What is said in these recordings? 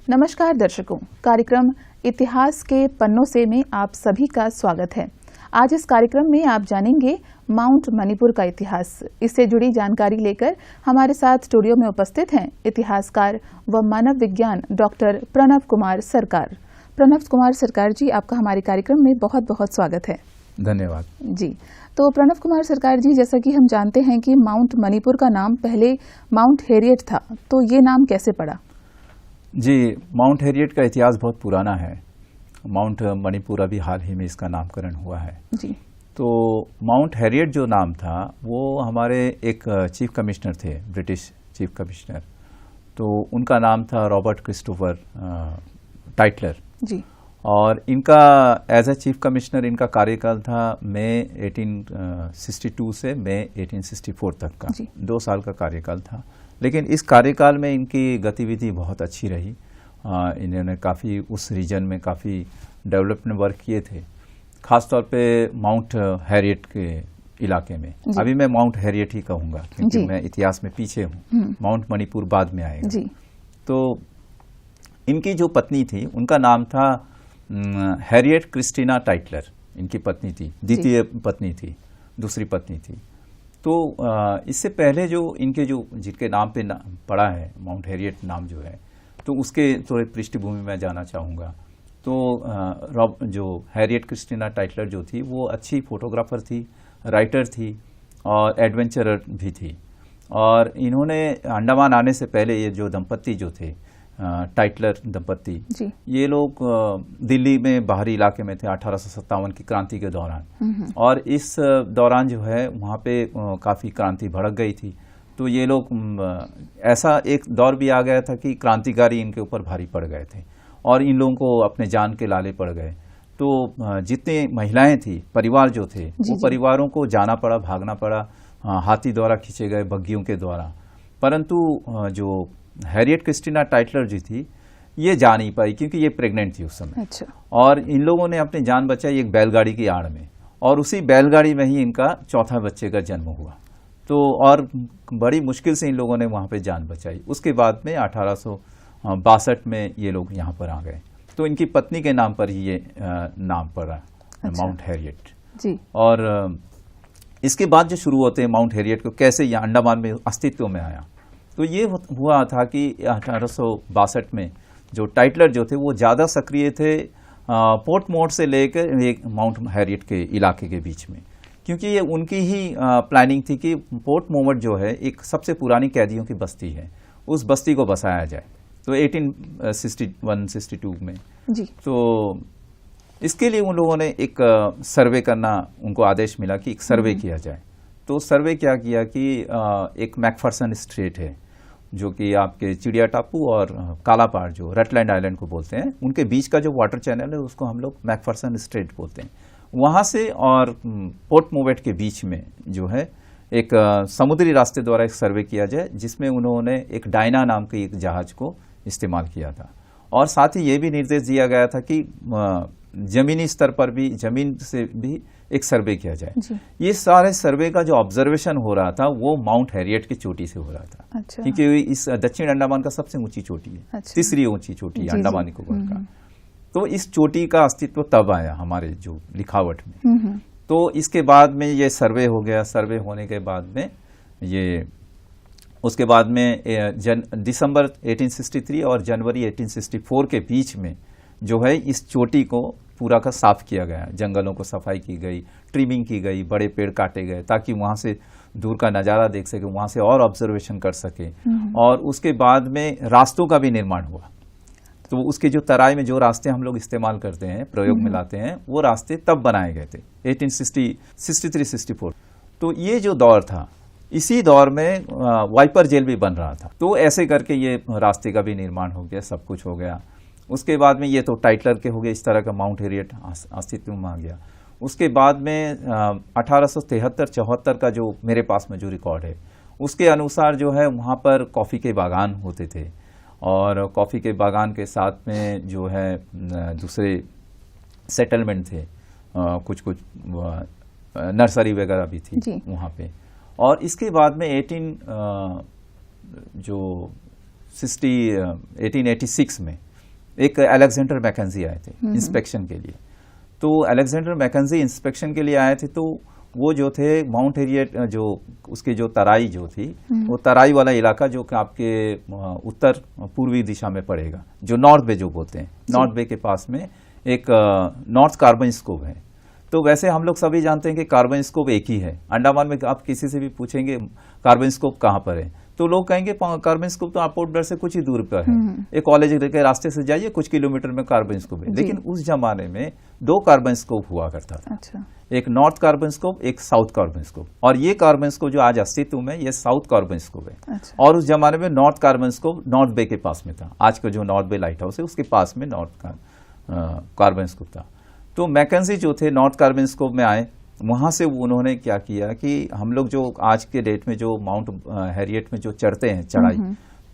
नमस्कार दर्शकों, कार्यक्रम इतिहास के पन्नों से में आप सभी का स्वागत है। आज इस कार्यक्रम में आप जानेंगे माउंट मणिपुर का इतिहास। इससे जुड़ी जानकारी लेकर हमारे साथ स्टूडियो में उपस्थित हैं इतिहासकार व मानव विज्ञान डॉक्टर प्रणव कुमार सरकार। प्रणव कुमार सरकार जी, आपका हमारे कार्यक्रम में बहुत बहुत स्वागत है। धन्यवाद जी। तो प्रणव कुमार सरकार जी, जैसा कि हम जानते हैं कि माउंट मणिपुर का नाम पहले माउंट हैरियट था, तो ये नाम कैसे पड़ा? जी, माउंट हैरियट का इतिहास बहुत पुराना है। माउंट मणिपुर अभी हाल ही में इसका नामकरण हुआ है। जी। तो माउंट हैरियट जो नाम था वो हमारे एक चीफ कमिश्नर थे, ब्रिटिश चीफ कमिश्नर। तो उनका नाम था रॉबर्ट क्रिस्टोफर टाइटलर। जी। और इनका एज ए चीफ कमिश्नर इनका कार्यकाल था मई 1862 से मई 1864 तक का। 2 साल का कार्यकाल था। लेकिन इस कार्यकाल में इनकी गतिविधि बहुत अच्छी रही। इन्होंने काफ़ी उस रीजन में काफ़ी डेवलपमेंट वर्क किए थे, खासतौर पे माउंट हैरियट के इलाके में। अभी मैं माउंट हैरियट ही कहूँगा क्योंकि मैं इतिहास में पीछे हूँ। माउंट मणिपुर बाद में आएगा। तो इनकी जो पत्नी थी उनका नाम था हैरियट क्रिस्टीना टाइटलर। इनकी पत्नी थी, द्वितीय पत्नी थी, दूसरी पत्नी थी। तो इससे पहले जो इनके जो जिनके नाम पे पड़ा है माउंट हैरियट नाम जो है, तो उसके थोड़े पृष्ठभूमि में जाना चाहूँगा। तो जो हैरियट क्रिस्टीना टाइटलर जो थी वो अच्छी फोटोग्राफर थी, राइटर थी और एडवेंचरर भी थी। और इन्होंने अंडमान आने से पहले ये जो दंपत्ति जो थे टाइटलर दंपत्ति, ये लोग दिल्ली में बाहरी इलाके में थे 1857 की क्रांति के दौरान। और इस दौरान जो है वहाँ पे काफ़ी क्रांति भड़क गई थी। तो ये लोग ऐसा एक दौर भी आ गया था कि क्रांतिकारी इनके ऊपर भारी पड़ गए थे और इन लोगों को अपने जान के लाले पड़ गए। तो जितने महिलाएं थी, परिवार जो थे, वो परिवारों को जाना पड़ा, भागना पड़ा, हाथी द्वारा खींचे गए, बग्गियों के द्वारा। परंतु जो हैरियट क्रिस्टीना टाइटलर जी थी ये जा नहीं पाई क्योंकि ये प्रेग्नेंट थी उस समय। अच्छा। और इन लोगों ने अपनी जान बचाई एक बैलगाड़ी की आड़ में, और उसी बैलगाड़ी में ही इनका चौथा बच्चे का जन्म हुआ। तो और बड़ी मुश्किल से इन लोगों ने वहाँ पे जान बचाई। उसके बाद में 1862 में ये लोग यहाँ पर आ गए। तो इनकी पत्नी के नाम पर ही ये नाम पड़ा। अच्छा। माउंट हैरियट जी। और इसके बाद जो शुरू होते हैं माउंट हैरियट को कैसे यहाँ अंडमान में अस्तित्व में आया, तो ये हुआ था कि 1862 में जो टाइटलर जो थे वो ज़्यादा सक्रिय थे पोर्ट मोर से लेकर एक माउंट हैरियट के इलाके के बीच में, क्योंककि ये उनकी ही प्लानिंग थी कि पोर्ट मोर जो है एक सबसे पुरानी कैदियों की बस्ती है, उस बस्ती को बसाया जाए। तो 1861-62 में जी। तो इसके लिए उन लोगों ने एक सर्वे करना, उनको आदेश मिला कि एक सर्वे किया जाए। तो सर्वे क्या किया कि एक मैकफर्सन स्ट्रेट है जो कि आपके चिड़िया टापू और कालापाड़ जो रटलैंड आइलैंड को बोलते हैं, उनके बीच का जो वाटर चैनल है उसको हम लोग मैकफर्सन स्ट्रेट बोलते हैं। वहाँ से और पोर्ट मोवेट के बीच में जो है एक समुद्री रास्ते द्वारा एक सर्वे किया जाए, जिसमें उन्होंने एक डायना नाम के एक जहाज को इस्तेमाल किया था। और साथ ही ये भी निर्देश दिया गया था कि जमीनी स्तर पर भी, जमीन से भी एक सर्वे किया जाए। ये सारे सर्वे का जो ऑब्जर्वेशन हो रहा था वो माउंट हैरियट की चोटी से हो रहा था। अच्छा। क्योंकि इस दक्षिण अंडमान का सबसे ऊंची चोटी है। अच्छा। तीसरी ऊंची चोटी है अंडमान निकोबार का। तो इस चोटी का अस्तित्व तब आया हमारे जो लिखावट में। तो इसके बाद में ये सर्वे हो गया। सर्वे होने के बाद में ये उसके बाद में दिसंबर 1863 और जनवरी 1864 के बीच में जो है इस चोटी को पूरा का साफ किया गया, जंगलों को सफाई की गई, ट्रिमिंग की गई, बड़े पेड़ काटे गए ताकि वहाँ से दूर का नज़ारा देख सके, वहाँ से और ऑब्जर्वेशन कर सके। और उसके बाद में रास्तों का भी निर्माण हुआ। तो उसके जो तराई में जो रास्ते हम लोग इस्तेमाल करते हैं, प्रयोग में लाते हैं, वो रास्ते तब बनाए गए थे 1863-64। तो ये जो दौर था, इसी दौर में वाइपर जेल भी बन रहा था। तो ऐसे करके ये रास्ते का भी निर्माण हो गया, सब कुछ हो गया। उसके बाद में ये तो टाइटलर के हो गए, इस तरह का माउंट हैरियट अस्तित्व में आ गया। उसके बाद में 1873-74 का जो मेरे पास में जो रिकॉर्ड है उसके अनुसार जो है वहाँ पर कॉफ़ी के बागान होते थे, और कॉफ़ी के बागान के साथ में जो है दूसरे सेटलमेंट थे, कुछ कुछ नर्सरी वगैरह भी थी वहाँ पे। और इसके बाद में 1886 में एक अलेक्जेंडर मैकेंजी आए थे इंस्पेक्शन के लिए। तो अलेक्जेंडर मैकेंजी इंस्पेक्शन के लिए आए थे, तो वो जो थे माउंट हैरियट जो उसकी जो तराई जो थी, वो तराई वाला इलाका जो कि आपके उत्तर पूर्वी दिशा में पड़ेगा, जो नॉर्थ बे जो बोलते हैं, नॉर्थ बे के पास में एक नॉर्थ कार्बन स्कोप है। तो वैसे हम लोग सभी जानते हैं कि कार्बन स्कोप एक ही है। अंडमान में आप किसी से भी पूछेंगे कार्बन स्कोप कहाँ पर है, तो लोग कहेंगे कार्बन स्कोप तो पोर्ट ब्लेयर से कुछ ही दूर पर है, एक कॉलेज के रास्ते से जाइए कुछ किलोमीटर में कार्बन स्कोप है। लेकिन उस जमाने में 2 कार्बन स्कोप हुआ करता था। अच्छा। एक नॉर्थ कार्बन स्कोप, एक साउथ कार्बन स्कोप। और ये कार्बन स्कोप जो आज अस्तित्व में, ये साउथ कार्बन स्कोप है। अच्छा। और उस जमाने में नॉर्थ कार्बन स्कोप नॉर्थ बे के पास में था। आज का जो नॉर्थ बे लाइट हाउस है उसके पास में नॉर्थ कार्बन स्कोप था। तो मैकेंजी जो थे नॉर्थ कार्बन स्कोप में आए, वहां से उन्होंने क्या किया कि हम लोग जो आज के डेट में जो माउंट हैरियट में जो चढ़ते हैं चढ़ाई,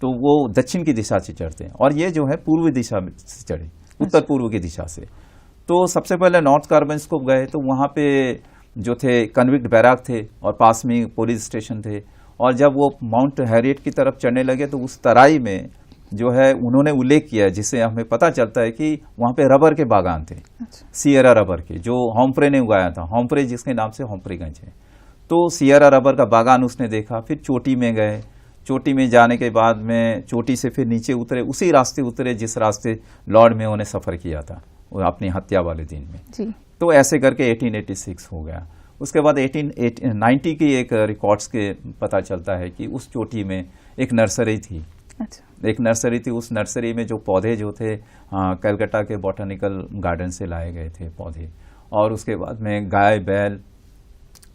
तो वो दक्षिण की दिशा से चढ़ते हैं, और ये जो है पूर्वी दिशा से चढ़े, उत्तर पूर्व की दिशा से। तो सबसे पहले नॉर्थ कार्बन स्कोप गए, तो वहां पे जो थे कन्विक्ट बैराक थे और पास में पुलिस स्टेशन थे। और जब वो माउंट हैरियट की तरफ चढ़ने लगे तो उस तराई में जो है उन्होंने उल्लेख किया, जिससे हमें पता चलता है कि वहां पे रबर के बागान थे। अच्छा। सियरा रबर के, जो हॉम्फ्रे ने उगाया था, हॉम्फ्रे जिसके नाम से हॉम्फ्रेगंज है। तो सियरा रबर का बागान उसने देखा। फिर चोटी में गए, चोटी में जाने के बाद में चोटी से फिर नीचे उतरे, उसी रास्ते उतरे जिस रास्ते लॉर्ड मेयो ने सफर किया था अपनी हत्या वाले दिन में जी। तो ऐसे करके 1886 हो गया। उसके बाद 1890 की एक रिकॉर्ड्स के पता चलता है कि उस चोटी में एक नर्सरी थी। अच्छा। एक नर्सरी थी, उस नर्सरी में जो पौधे जो थे कलकत्ता के बॉटनिकल गार्डन से लाए गए थे पौधे। और उसके बाद में गाय बैल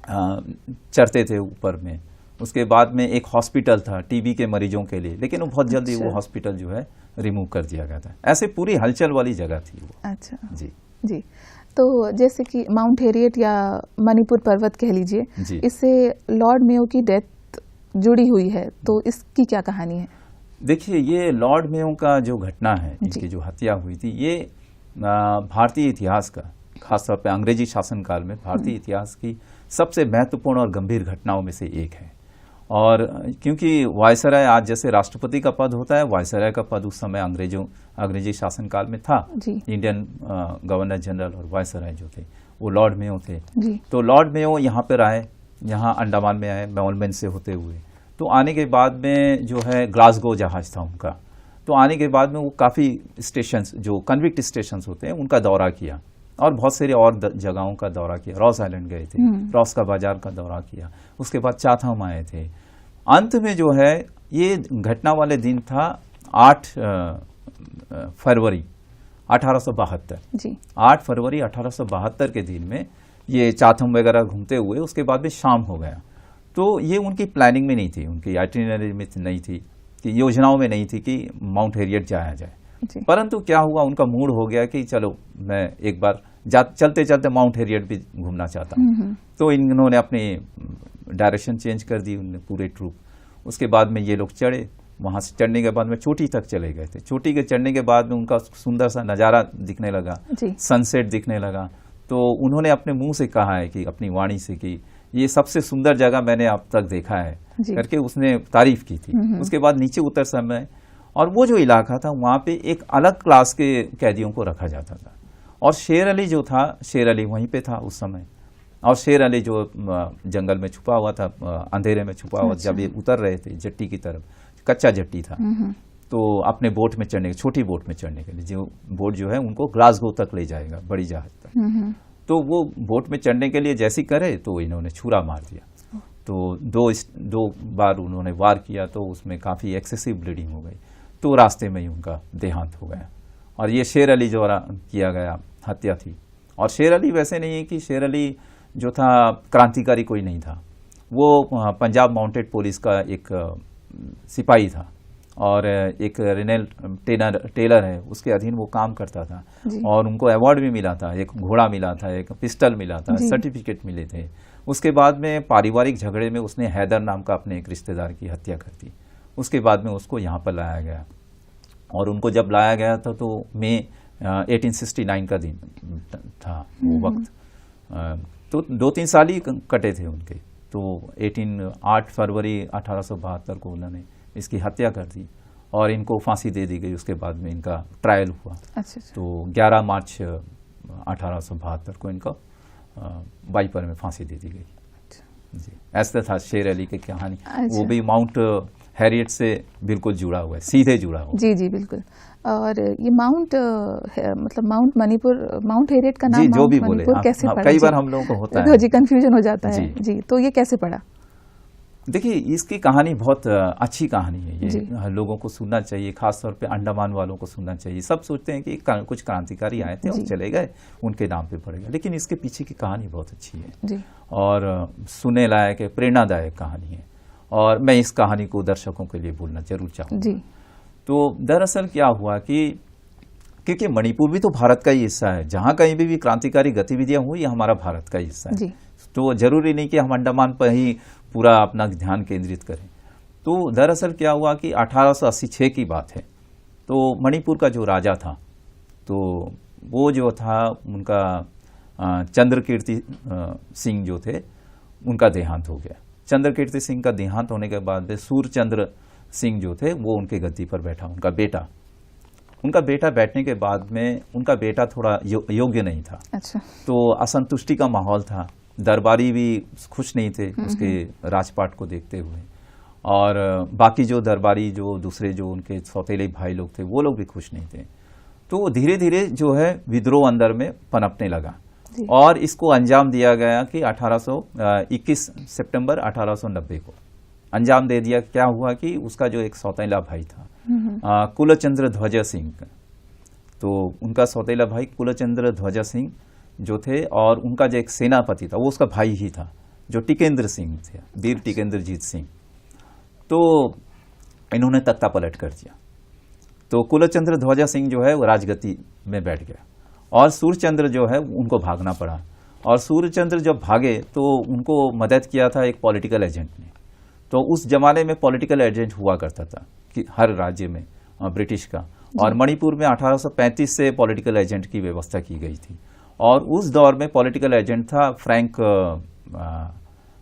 चरते थे ऊपर में। उसके बाद में एक हॉस्पिटल था टीबी के मरीजों के लिए, लेकिन वो बहुत जल्दी वो हॉस्पिटल जो है रिमूव कर दिया गया था। ऐसे पूरी हलचल वाली जगह थी वो। अच्छा जी जी। तो जैसे कि माउंट हैरियट या मणिपुर पर्वत कह लीजिए, इससे लॉर्ड मेयो की डेथ जुड़ी हुई है, तो इसकी क्या कहानी है? देखिए, ये लॉर्ड मेयो का जो घटना है, इनकी जो हत्या हुई थी, ये भारतीय इतिहास का, खासतौर पर अंग्रेजी शासनकाल में भारतीय इतिहास की सबसे महत्वपूर्ण और गंभीर घटनाओं में से एक है। और क्योंकि वायसराय आज जैसे राष्ट्रपति का पद होता है, वायसराय का पद उस समय अंग्रेजी शासनकाल में था। इंडियन गवर्नर जनरल और वायसराय जो थे वो लॉर्ड मेयो थे। तो लॉर्ड मेयो यहाँ पर आए, यहाँ अंडमान में आए मेलबर्न से होते हुए। तो आने के बाद में जो है ग्लासगो जहाज था उनका। तो आने के बाद में वो काफ़ी स्टेशंस, जो कन्विक्ट स्टेशंस होते हैं, उनका दौरा किया और बहुत सारे और जगहों का दौरा किया। रॉस आइलैंड गए थे, रॉस का बाजार का दौरा किया। उसके बाद चाथम आए थे। अंत में जो है ये घटना वाले दिन था 8 फरवरी 1872। 8 फरवरी 1872 के दिन में ये चाथम वगैरह घूमते हुए उसके बाद में शाम हो गया। तो ये उनकी प्लानिंग में नहीं थी, उनकी आइटिनरी में नहीं थी, कि योजनाओं में नहीं थी कि माउंट हैरियट जाया जाए। परंतु क्या हुआ, उनका मूड हो गया कि चलो मैं एक बार चलते चलते माउंट हैरियट भी घूमना चाहता हूँ। तो इन्होंने अपनी डायरेक्शन चेंज कर दी, उन्होंने पूरे ट्रूप। उसके बाद में ये लोग चढ़े, वहाँ से चढ़ने के बाद में चोटी तक चले गए थे। चोटी के चढ़ने के बाद में उनका सुंदर सा नज़ारा दिखने लगा, सनसेट दिखने लगा। तो उन्होंने अपने मुंह से कहा है कि अपनी वाणी से कि ये सबसे सुंदर जगह मैंने अब तक देखा है करके उसने तारीफ की थी। उसके बाद नीचे उतर समय, और वो जो इलाका था वहाँ पे एक अलग क्लास के कैदियों को रखा जाता था। और शेर अली जो था, शेर अली वहीं पे था उस समय। और शेर अली जो जंगल में छुपा हुआ था, अंधेरे में छुपा हुआ, जब ये उतर रहे थे जट्टी की तरफ, कच्चा जट्टी था, तो अपने बोट में चढ़ने, छोटी बोट में चढ़ने के लिए, जो बोट जो है उनको ग्लासगो तक ले जाएगा, बड़ी जहाज तक। तो वो बोट में चढ़ने के लिए जैसी करे तो इन्होंने छुरा मार दिया। तो दो बार उन्होंने वार किया, तो उसमें काफ़ी एक्सेसिव ब्लीडिंग हो गई। तो रास्ते में ही उनका देहांत हो गया। और ये शेर अली जो किया गया हत्या थी। और शेर अली वैसे नहीं है कि शेर अली जो था क्रांतिकारी कोई नहीं था, वो पंजाब माउंटेड पुलिस का एक सिपाही था और एक रेनेल टेलर है, उसके अधीन वो काम करता था। और उनको अवार्ड भी मिला था, एक घोड़ा मिला था, एक पिस्टल मिला था, सर्टिफिकेट मिले थे। उसके बाद में पारिवारिक झगड़े में उसने हैदर नाम का अपने एक रिश्तेदार की हत्या कर दी। उसके बाद में उसको यहाँ पर लाया गया। और उनको जब लाया गया था तो मई 1869 का दिन था वो वक्त। तो 2-3 साल ही कटे थे उनके। तो 8 फरवरी 1872 को उन्होंने इसकी हत्या कर दी। और इनको फांसी दे दी गई। उसके बाद में इनका ट्रायल हुआ। अच्छा। तो 11 मार्च 1872 को इनको वाइपर में फांसी दे दी गई। जी, ऐसा था शेर अली की कहानी। वो भी माउंट हैरियट से बिल्कुल जुड़ा हुआ है, सीधे जुड़ा हुआ है। जी जी बिल्कुल। और ये माउंट मतलब माउंट मणिपुर, माउंट हैरियट का नाम जी, जो भी माउंट बोले, मणिपुर कैसे पड़ा? कई बार हम लोगों को होता है जी, कंफ्यूजन हो जाता है। जी, तो ये कैसे पड़ा? देखिए, इसकी कहानी बहुत अच्छी कहानी है। ये लोगों को सुनना चाहिए, खासतौर पे अंडमान वालों को सुनना चाहिए। सब सोचते हैं कि कुछ क्रांतिकारी आए थे और चले गए, उनके नाम पे पड़ेगा, लेकिन इसके पीछे की कहानी बहुत अच्छी है जी। और सुनने लायक है, प्रेरणादायक कहानी है। और मैं इस कहानी को दर्शकों के लिए बोलना जरूर चाहूँगा। तो दरअसल क्या हुआ कि क्योंकि मणिपुर भी तो भारत का ही हिस्सा है, जहाँ कहीं भी क्रांतिकारी गतिविधियां हुई, ये हमारा भारत का ही हिस्सा है। तो जरूरी नहीं कि हम अंडमान पर ही पूरा अपना ध्यान केंद्रित करें। तो दरअसल क्या हुआ कि 1886 की बात है। तो मणिपुर का जो राजा था, तो वो जो था उनका चंद्रकीर्ति सिंह जो थे, उनका देहांत हो गया। चंद्रकीर्ति सिंह का देहांत होने के बाद सूर्यचंद्र सिंह जो थे वो उनके गद्दी पर बैठा, उनका बेटा बैठने के बाद में उनका बेटा थोड़ा योग्य नहीं था। अच्छा। तो असंतुष्टि का माहौल था, दरबारी भी खुश नहीं थे उसके राजपाट को देखते हुए, और बाकी जो दरबारी जो दूसरे जो उनके सौतेले भाई लोग थे वो लोग भी खुश नहीं थे। तो धीरे धीरे जो है विद्रोह अंदर में पनपने लगा, और इसको अंजाम दिया गया कि 21 सितंबर 1890 को अंजाम दे दिया। क्या हुआ कि उसका जो एक सौतेला भाई था कुलचंद्र ध्वज सिंह, तो उनका सौतेला भाई कुलचंद्र ध्वज सिंह जो थे, और उनका जो एक सेनापति था वो उसका भाई ही था, जो टिकेंद्र सिंह थे, वीर टिकेंद्रजीत सिंह। तो इन्होंने तख्ता पलट कर दिया। तो कुलचंद्र ध्वज सिंह जो है वो राजगद्दी में बैठ गया, और सूर्यचंद्र जो है उनको भागना पड़ा। और सूर्यचंद्र जब भागे तो उनको मदद किया था एक पॉलिटिकल एजेंट ने। तो उस जमाने में पॉलिटिकल एजेंट हुआ करता था कि हर राज्य में ब्रिटिश का, और मणिपुर में 1835 से पॉलिटिकल एजेंट की व्यवस्था की गई थी। और उस दौर में पॉलिटिकल एजेंट था फ्रैंक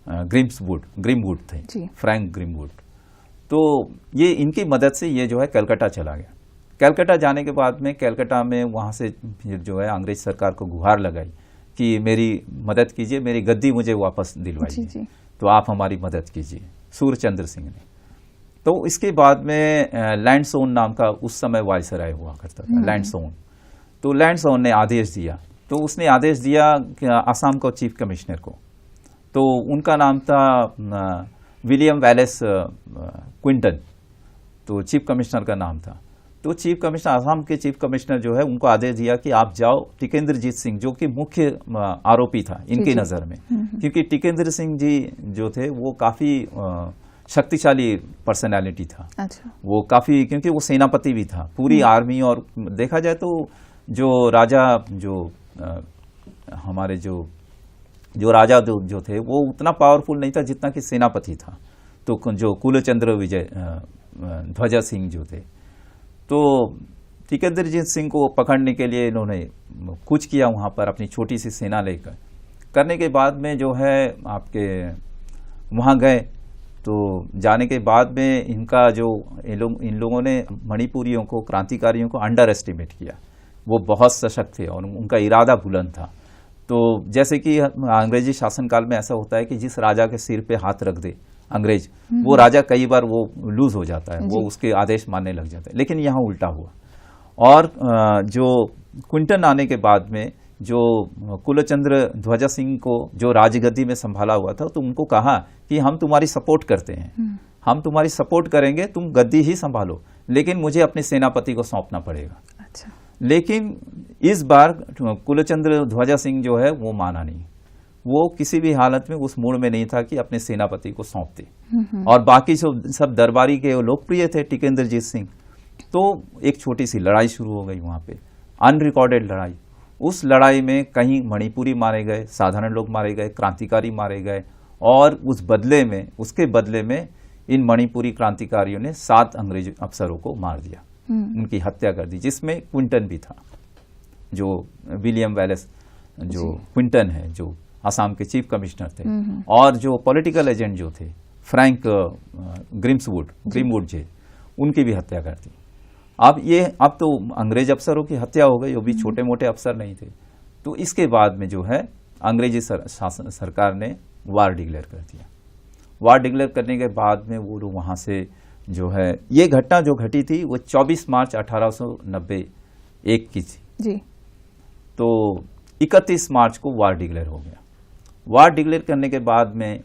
ग्रिमवुड थे, फ्रैंक ग्रिमवुड। तो ये इनकी मदद से ये जो है कलकत्ता चला गया। कलकत्ता जाने के बाद में कलकत्ता में वहाँ से जो है अंग्रेज सरकार को गुहार लगाई कि मेरी मदद कीजिए, मेरी गद्दी मुझे वापस दिलवाइए, तो आप हमारी मदद कीजिए, सूर्यचंद्र सिंह ने। तो इसके बाद में लैंडसोन नाम का उस समय वायसराय हुआ करता था, लैंडसोन। तो लैंडसोन ने आदेश दिया, तो उसने आदेश दिया असम को चीफ कमिश्नर को, तो उनका नाम था विलियम वैलेस क्विंटन, तो चीफ कमिश्नर का नाम था। तो चीफ कमिश्नर, असम के चीफ कमिश्नर जो है, उनको आदेश दिया कि आप जाओ टिकेंद्रजीत सिंह, जो कि मुख्य आरोपी था इनकी नज़र में, क्योंकि टिकेंद्र सिंह जी जो थे वो काफ़ी शक्तिशाली पर्सनैलिटी था। अच्छा। वो काफ़ी, क्योंकि वो सेनापति भी था, पूरी आर्मी, और देखा जाए तो जो राजा जो हमारे जो राजा जो थे वो उतना पावरफुल नहीं था जितना कि सेनापति था। तो जो कुलचंद्र ध्वज सिंह जो थे, तो टिकेंद्रजीत सिंह को पकड़ने के लिए इन्होंने कुछ किया वहाँ पर अपनी छोटी सी सेना लेकर। करने के बाद में जो है आपके वहाँ गए, तो जाने के बाद में इनका जो इन लोगों ने मणिपुरियों को, क्रांतिकारियों को अंडर एस्टिमेट किया। वो बहुत सशक्त थे और उनका इरादा बुलंद था। तो जैसे कि अंग्रेजी शासनकाल में ऐसा होता है कि जिस राजा के सिर पे हाथ रख दे अंग्रेज, वो राजा कई बार वो लूज हो जाता है, वो उसके आदेश मानने लग जाता है। लेकिन यहाँ उल्टा हुआ, और जो क्विंटन आने के बाद में जो कुलचंद्र ध्वज सिंह को जो राजगद्दी में संभाला हुआ था, तो उनको कहा कि हम तुम्हारी सपोर्ट करते हैं, हम तुम्हारी सपोर्ट करेंगे, तुम गद्दी ही संभालो, लेकिन मुझे अपने सेनापति को सौंपना पड़ेगा। अच्छा। लेकिन इस बार कुलचंद्र ध्वज सिंह जो है वो माना नहीं, वो किसी भी हालत में उस मूड में नहीं था कि अपने सेनापति को सौंप दे। और बाकी सब दरबारी के लोकप्रिय थे टिकेंद्रजीत सिंह। तो एक छोटी सी लड़ाई शुरू हो गई वहाँ पे, अनरिकॉर्डेड लड़ाई। उस लड़ाई में कहीं मणिपुरी मारे गए, साधारण लोग मारे गए, क्रांतिकारी मारे गए, और उसके बदले में इन मणिपुरी क्रांतिकारियों ने 7 अंग्रेज अफसरों को मार दिया, उनकी हत्या कर दी, जिसमें क्विंटन भी था, जो विलियम वैलेस जो क्विंटन है, जो असम के चीफ कमिश्नर थे, और जो पॉलिटिकल एजेंट जो थे फ्रैंक ग्रिमवुड जी, उनकी भी हत्या कर दी। अब तो अंग्रेज अफसरों की हत्या हो गई, वो भी छोटे मोटे अफसर नहीं थे। तो इसके बाद में जो है अंग्रेजी सरकार ने वार डिक्लेयर कर दिया। वार डिक्लेयर करने के बाद में वो लोग वहाँ से जो है, ये घटना जो घटी थी वो 24 मार्च 1891 की थी जी। तो 31 मार्च को वार डिक्लेयर हो गया। वार डिक्लेयर करने के बाद में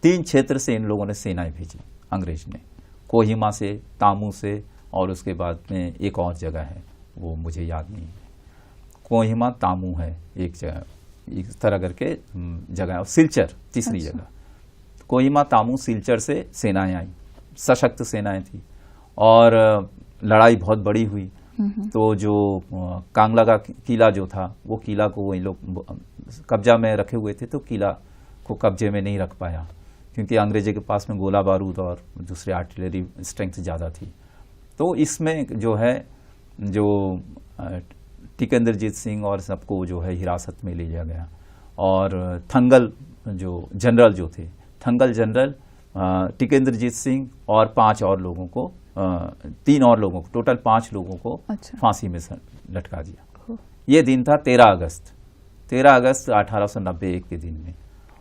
3 क्षेत्र से इन लोगों ने सेनाएं भेजी अंग्रेज ने, कोहिमा से, तामू से, और उसके बाद में एक और जगह है वो मुझे याद नहीं है, कोहिमा तामू है एक जगह, इस तरह करके जगह, और सिलचर तीसरी जगह। कोहिमा तामू सिलचर से सेनाएं आई, सशक्त सेनाएं थी, और लड़ाई बहुत बड़ी हुई। तो जो कांगला का किला जो था, वो किला को वही लोग कब्जा में रखे हुए थे, तो किला को कब्जे में नहीं रख पाया क्योंकि अंग्रेजों के पास में गोला बारूद और दूसरे आर्टिलरी स्ट्रेंथ ज़्यादा थी। तो इसमें जो है, जो टिकेंद्रजीत सिंह और सबको जो है हिरासत में ले लिया गया, और थंगल जो जनरल जो थे, थंगल जनरल टिकेंद्रजीत सिंह और 5 और लोगों को, 3 और लोगों को, टोटल 5 लोगों को फांसी में लटका दिया। ये दिन था 13 अगस्त 1891 के दिन में।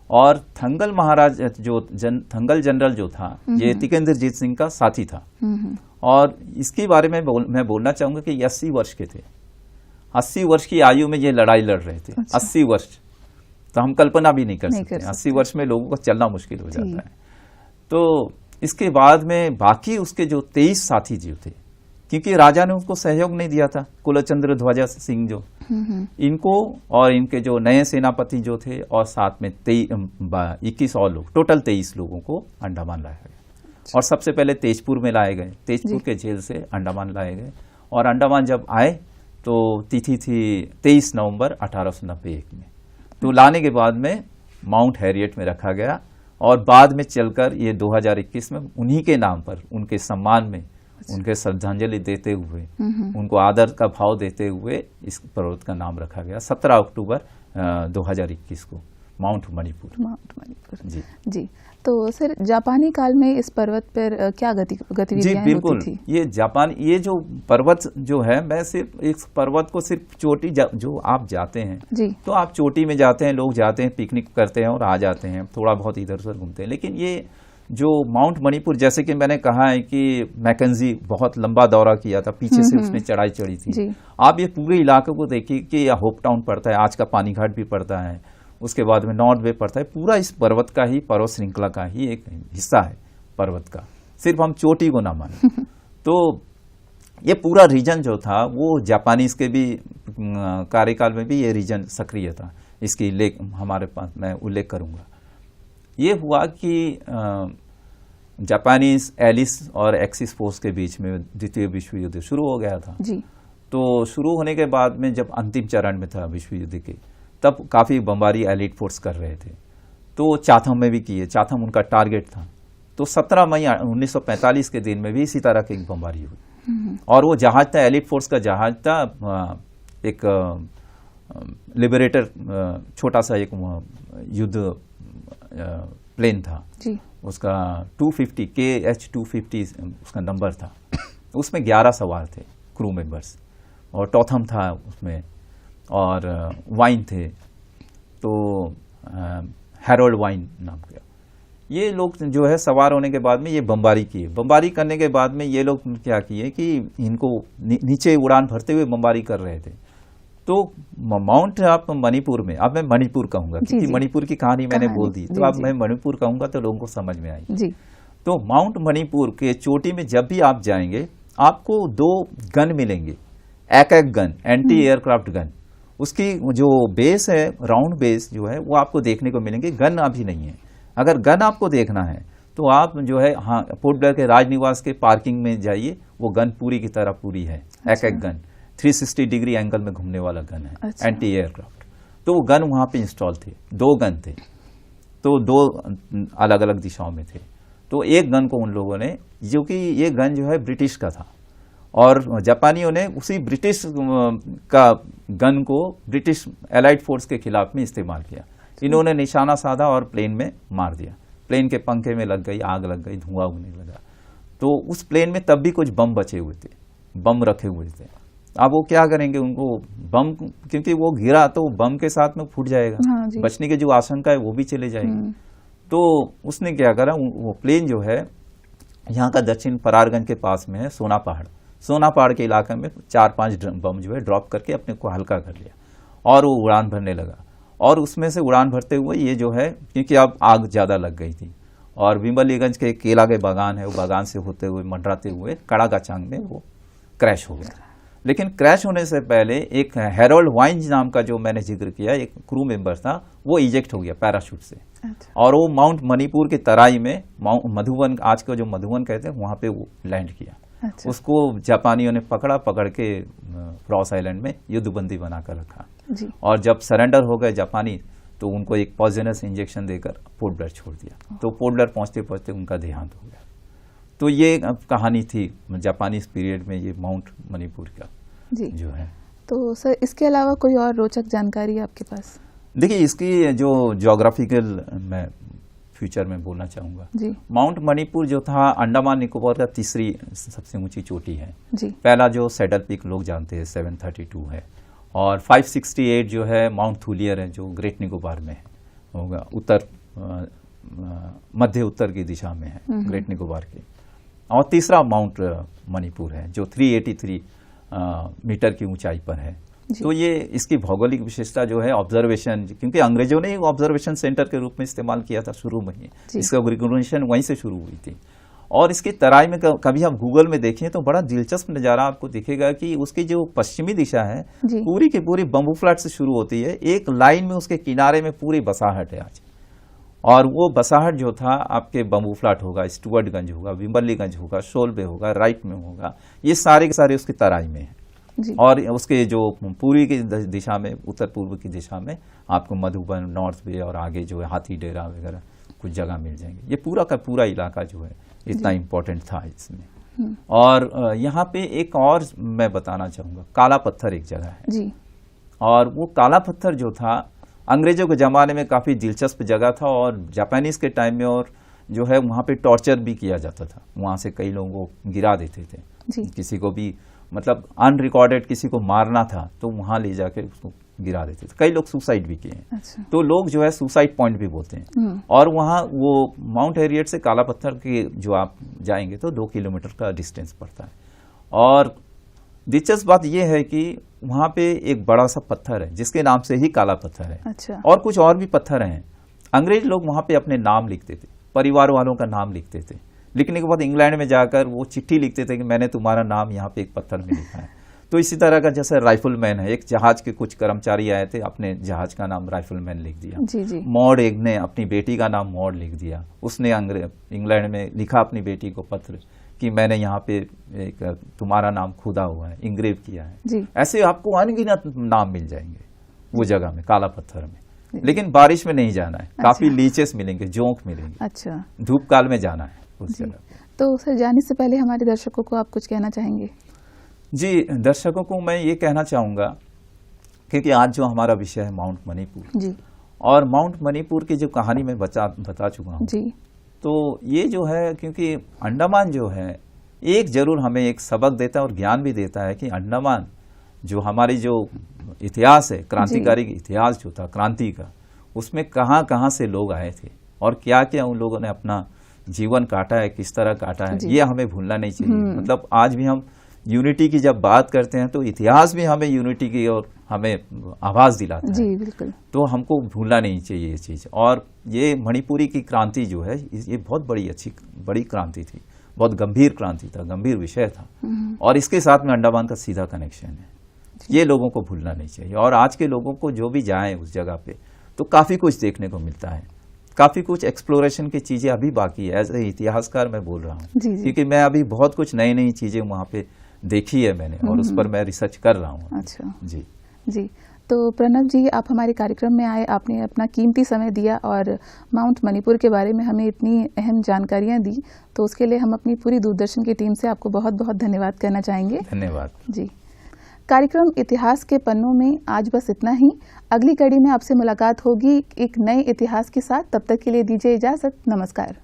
और थंगल महाराज जो थंगल जनरल जो था, ये टिकेंद्रजीत सिंह का साथी था, और इसके बारे में मैं बोलना चाहूंगा कि 80 वर्ष के थे। 80 वर्ष की आयु में ये लड़ाई लड़ रहे थे। 80 वर्ष तो हम कल्पना भी नहीं कर सकते। 80 वर्ष में लोगों को चलना मुश्किल हो जाता है। तो इसके बाद में बाकी उसके जो 23 साथी जो थे, क्योंकि राजा ने उसको सहयोग नहीं दिया था, कुलचंद्र ध्वजा सिंह जो, इनको और इनके जो नए सेनापति जो थे, और साथ में 21 और लोग, टोटल 23 लोगों को अंडमान लाया गया। और सबसे पहले तेजपुर में लाए गए, तेजपुर के जेल से अंडमान लाए गए, और अंडमान जब आए तो तिथि थी 23 नवंबर 1891 में। तो लाने के बाद में माउंट हैरियट में रखा गया, और बाद में चलकर ये 2021 में उन्हीं के नाम पर, उनके सम्मान में, उनके श्रद्धांजलि देते हुए, उनको आदर का भाव देते हुए इस पर्वत का नाम रखा गया 17 अक्टूबर 2021 को, माउंट मणिपुर। जी। तो सर, जापानी काल में इस पर्वत पर क्या गतिविधियां होती थी? ये जो पर्वत जो है, मैं सिर्फ इस पर्वत को सिर्फ चोटी जो आप जाते हैं जी, तो आप चोटी में जाते हैं, लोग जाते हैं, पिकनिक करते हैं और आ जाते हैं, थोड़ा बहुत इधर उधर घूमते हैं। लेकिन ये जो माउंट मणिपुर, जैसे कि मैंने कहा है कि मैकेंजी बहुत लंबा दौरा किया था, पीछे से उसने चढ़ाई चढ़ी थी। आप ये पूरे इलाके को देखिए कि होप टाउन पड़ता है, आज का पानीघाट भी पड़ता है, उसके बाद में नॉर्थ वे पड़ता है, पूरा इस पर्वत का ही, पर्वत श्रृंखला का ही एक हिस्सा है पर्वत का, सिर्फ हम चोटी को ना माने। तो ये पूरा रीजन जो था वो जापानीज के भी कार्यकाल में भी ये रीजन सक्रिय था, इसकी हमारे पास मैं उल्लेख करूंगा। ये हुआ कि जापानीज एलिस और एक्सिस फोर्स के बीच में द्वितीय विश्व युद्ध शुरू हो गया था जी। तो शुरू होने के बाद में जब अंतिम चरण में था विश्व युद्ध के, तब काफ़ी बमबारी एलिट फोर्स कर रहे थे, तो चाथम में भी किए, चाथम उनका टारगेट था। तो 17 मई 1945 के दिन में भी इसी तरह की बमबारी हुई, और वो जहाज था, एलिट फोर्स का जहाज था, एक लिबरेटर, छोटा सा एक युद्ध प्लेन था जी। उसका 250 KH-250 उसका नंबर था। उसमें 11 सवार थे क्रू मेंबर्स, और टॉथम था उसमें, और वाइन थे, तो हैरोल्ड वाइन नाम का। ये लोग जो है सवार होने के बाद में ये बमबारी किए। बमबारी करने के बाद में ये लोग क्या किए कि इनको नीचे उड़ान भरते हुए बमबारी कर रहे थे। तो माउंट आप मणिपुर में, अब मैं मणिपुर कहूंगा क्योंकि मणिपुर की कहानी मैंने बोल दी, तो अब मैं मणिपुर कहूंगा तो लोगों को समझ में आएगी। तो माउंट मणिपुर के चोटी में जब भी आप जाएंगे, आपको 2 गन मिलेंगे, एक गन, एंटी एयरक्राफ्ट गन। उसकी जो बेस है, राउंड बेस जो है, वो आपको देखने को मिलेंगे। गन अभी नहीं है। अगर गन आपको देखना है तो आप जो है, हाँ, पोर्ट ब्लेयर के राजनिवास के पार्किंग में जाइए, वो गन पूरी की तरह पूरी है। एक गन 360 डिग्री एंगल में घूमने वाला गन है, एंटी एयरक्राफ्ट। तो वो गन वहां पे इंस्टॉल थे, 2 गन थे, तो 2 अलग अलग दिशाओं में थे। तो एक गन को उन लोगों ने, जो कि ये गन जो है ब्रिटिश का था, और जापानियों ने उसी ब्रिटिश का गन को ब्रिटिश एलाइड फोर्स के खिलाफ में इस्तेमाल किया। इन्होंने निशाना साधा और प्लेन में मार दिया। प्लेन के पंखे में लग गई, आग लग गई, धुआं उगने लगा। तो उस प्लेन में तब भी कुछ बम बचे हुए थे, बम रखे हुए थे। अब वो क्या करेंगे, उनको बम, क्योंकि वो गिरा तो बम के साथ में फूट जाएगा, हाँ जी। बचने की जो आशंका है वो भी चले जाएगी। तो उसने क्या करा, वो प्लेन जो है यहाँ का दक्षिण फरारगंज के पास में है सोना पहाड़ के इलाके में 4-5 बम जो है ड्रॉप करके अपने को हल्का कर लिया और वो उड़ान भरने लगा। और उसमें से उड़ान भरते हुए ये जो है, क्योंकि अब आग ज़्यादा लग गई थी और विमलीगंज के केला के बागान है, वो बागान से होते हुए मंडराते हुए कड़ागाचांग में वो क्रैश हो गया। लेकिन क्रैश होने से पहले एक हैरोल्ड वाइन्स नाम का, जो मैंने जिक्र किया, एक क्रू मेंबर था, वो इजेक्ट हो गया पैराशूट से। अच्छा। और वो माउंट मणिपुर के तराई में मधुबन, आज का जो मधुबन कहते हैं, वहां पे वो लैंड किया। अच्छा। उसको जापानियों ने पकड़ के रॉस आइलैंड में युद्धबंदी बनाकर रखा जी। और जब सरेंडर हो गए जापानी तो उनको एक पॉइजनस इंजेक्शन देकर पोर्ट ब्लेयर छोड़ दिया। तो पोर्ट ब्लेयर पहुंचते पहुंचते उनका देहांत हो गया। तो ये कहानी थी जापानीज पीरियड में ये माउंट मणिपुर का जी जो है। तो सर इसके अलावा कोई और रोचक जानकारी है आपके पास? देखिए, इसकी जो ज्योग्राफिकल मैं फ्यूचर में बोलना चाहूँगा, जी माउंट मणिपुर जो था अंडमान निकोबार का तीसरी सबसे ऊंची चोटी है। जी। पहला जो सैडल पीक लोग जानते हैं 732 है, और 568 जो है माउंट थूलियर है, जो ग्रेट निकोबार में होगा, उत्तर मध्य उत्तर की दिशा में है ग्रेट निकोबार के। और तीसरा माउंट मणिपुर है जो 383 मीटर की ऊंचाई पर है। तो ये इसकी भौगोलिक विशेषता जो है ऑब्जर्वेशन, क्योंकि अंग्रेजों ने ऑब्जर्वेशन सेंटर के रूप में इस्तेमाल किया था शुरू में ही, इसका रिकॉग्निशन वहीं से शुरू हुई थी। और इसकी तराई में कभी आप गूगल में देखें तो बड़ा दिलचस्प नज़ारा आपको दिखेगा कि उसकी जो पश्चिमी दिशा है पूरी की पूरी बम्बू फ्लैट से शुरू होती है, एक लाइन में उसके किनारे में पूरी बसाहट है आज। और वो बसाहट जो था आपके बम्बू फ्लैट होगा, स्टुअर्टगंज होगा, विम्बलीगंज होगा, शोलबे होगा, राइट में होगा, ये सारे के सारे उसकी तराई में है। और उसके जो पूर्वी की दिशा में, उत्तर पूर्व की दिशा में आपको मधुबन, नॉर्थ बे और आगे जो है हाथी डेरा वगैरह कुछ जगह मिल जाएंगे। ये पूरा का पूरा इलाका जो है इतना इम्पोर्टेंट था इसमें। और यहाँ पे एक और मैं बताना चाहूँगा, काला पत्थर एक जगह है जी। और वो काला पत्थर जो था अंग्रेजों के ज़माने में काफ़ी दिलचस्प जगह था, और जापानीज़ के टाइम में और जो है वहाँ पे टॉर्चर भी किया जाता था। वहाँ से कई लोगों को गिरा देते थे जी। किसी को भी, मतलब अनरिकॉर्डेड किसी को मारना था तो वहाँ ले जाके उसको गिरा देते थे। कई लोग सुसाइड भी किए हैं। अच्छा। तो लोग जो है सुसाइड पॉइंट भी बोलते हैं। और वहाँ वो माउंट हैरियट से काला पत्थर के जो आप जाएंगे तो 2 किलोमीटर का डिस्टेंस पड़ता है। और दिलचस्प बात यह है कि वहाँ पे एक बड़ा सा पत्थर है जिसके नाम से ही काला पत्थर है। अच्छा। और कुछ और भी पत्थर हैं। अंग्रेज लोग वहाँ पे अपने नाम लिखते थे, परिवार वालों का नाम लिखते थे। लिखने के बाद इंग्लैंड में जाकर वो चिट्ठी लिखते थे कि मैंने तुम्हारा नाम यहाँ पे एक पत्थर में लिखा है। तो इसी तरह का जैसे राइफलमैन है, एक जहाज के कुछ कर्मचारी आए थे, अपने जहाज का नाम राइफलमैन लिख दिया। जी जी। मॉड एक ने अपनी बेटी का नाम मॉड लिख दिया, उसने इंग्लैंड में लिखा अपनी बेटी को पत्र कि मैंने यहाँ पे एक तुम्हारा नाम खुदा हुआ है, इंग्रेव किया है। जी। ऐसे आपको अनगिनत नाम मिल जाएंगे वो जगह में, काला पत्थर में। लेकिन बारिश में नहीं जाना है। काफी लीचेस मिलेंगे, जोंक मिलेंगे। अच्छा। धूप काल में जाना है उस जगह। तो सर जाने से पहले हमारे दर्शकों को आप कुछ कहना चाहेंगे? जी, दर्शकों को मैं ये कहना चाहूँगा, क्योंकि आज जो हमारा विषय है माउंट मणिपुर जी, और माउंट मणिपुर की जो कहानी मैं बता चुका हूँ जी, तो ये जो है, क्योंकि अंडमान जो है एक जरूर हमें एक सबक देता है और ज्ञान भी देता है कि अंडमान जो हमारी जो इतिहास है, क्रांतिकारी इतिहास जो था क्रांति का, उसमें कहाँ कहाँ से लोग आए थे और क्या क्या उन लोगों ने अपना जीवन काटा है, किस तरह काटा है, ये हमें भूलना नहीं चाहिए। मतलब आज भी हम यूनिटी की जब बात करते हैं तो इतिहास भी हमें यूनिटी की और हमें आवाज दिलाता है। जी बिल्कुल। तो हमको भूलना नहीं चाहिए ये चीज़। और ये मणिपुरी की क्रांति जो है ये बहुत बड़ी क्रांति थी, बहुत गंभीर क्रांति था, गंभीर विषय था। और इसके साथ में अंडमान का सीधा कनेक्शन है, ये लोगों को भूलना नहीं चाहिए। और आज के लोगों को जो भी जाए उस जगह पे तो काफ़ी कुछ देखने को मिलता है, काफ़ी कुछ एक्सप्लोरेशन की चीज़ें अभी बाकी है। एज ए इतिहासकार मैं बोल रहा हूँ, क्योंकि मैं अभी बहुत कुछ नई नई चीज़ें वहाँ पे देखी है मैंने और उस पर मैं रिसर्च कर रहा हूँ। अच्छा जी जी। तो प्रणव जी, आप हमारे कार्यक्रम में आए, आपने अपना कीमती समय दिया और माउंट मणिपुर के बारे में हमें इतनी अहम जानकारियां दी, तो उसके लिए हम अपनी पूरी दूरदर्शन की टीम से आपको बहुत बहुत धन्यवाद करना चाहेंगे। धन्यवाद जी। कार्यक्रम इतिहास के पन्नों में आज बस इतना ही। अगली कड़ी में आपसे मुलाकात होगी एक नए इतिहास के साथ। तब तक के लिए दीजिए इजाजत। नमस्कार।